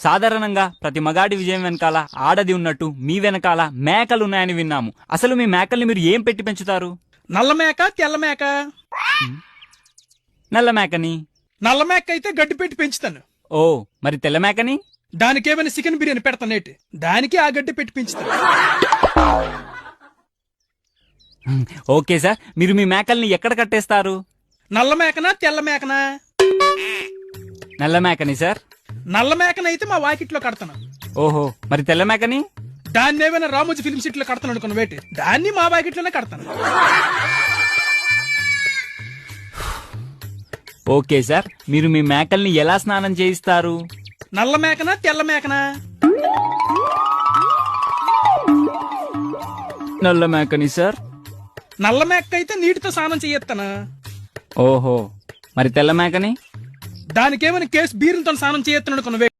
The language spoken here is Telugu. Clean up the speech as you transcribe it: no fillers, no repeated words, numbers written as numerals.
సాధారణంగా ప్రతి మగాడి విజయం వెనకాల ఆడది ఉన్నట్టు మీ వెనకాల మేకలు ఉన్నాయని విన్నాము. అసలు మీ మేకల్ని మీరు ఏం పెట్టి పెంచుతారు? నల్ల మేక తెల్ల మేక? నల్ల మేకని. నల్ల మేక అయితే గడ్డి పెట్టి పెంచుతాను. ఓ, మరి తెల్ల మేకని? దానికేమైనా చికెన్ బిర్యానీ పెడతానేటి, దానికి ఆ గడ్డి పెట్టి పెంచుతాను. ఓకే సార్, మీరు మీ మేకల్ని ఎక్కడ కట్టేస్తారు? నల్ల మేకనా తెల్ల మేకనా? నల్ల మేకని సార్. నల్ల మేకనైతే మా వాకిట్లో కడతాను. ఓహో, మరి తెల్ల మేకని? దాన్ని ఏమైనా రామోజీ ఫిల్మ్ సిటీలో కడతాను అనుకున్న వేటి, దాన్ని మా వాకిట్లోనే కడతాను. ఓకే సార్, మీరు మీ మేకల్ని ఎలా స్నానం చేయిస్తారు? నల్ల మేకనా తెల్ల మేకనా? నల్ల మేకని సార్. నల్ల మేక అయితే నీటితో స్నానం చేయొత్తానా. ఓహో, మరి తెల్ల మేకని? దానికేమైనా కేసు బీరులతో స్నానం చేయొత్తాను అనుకున్న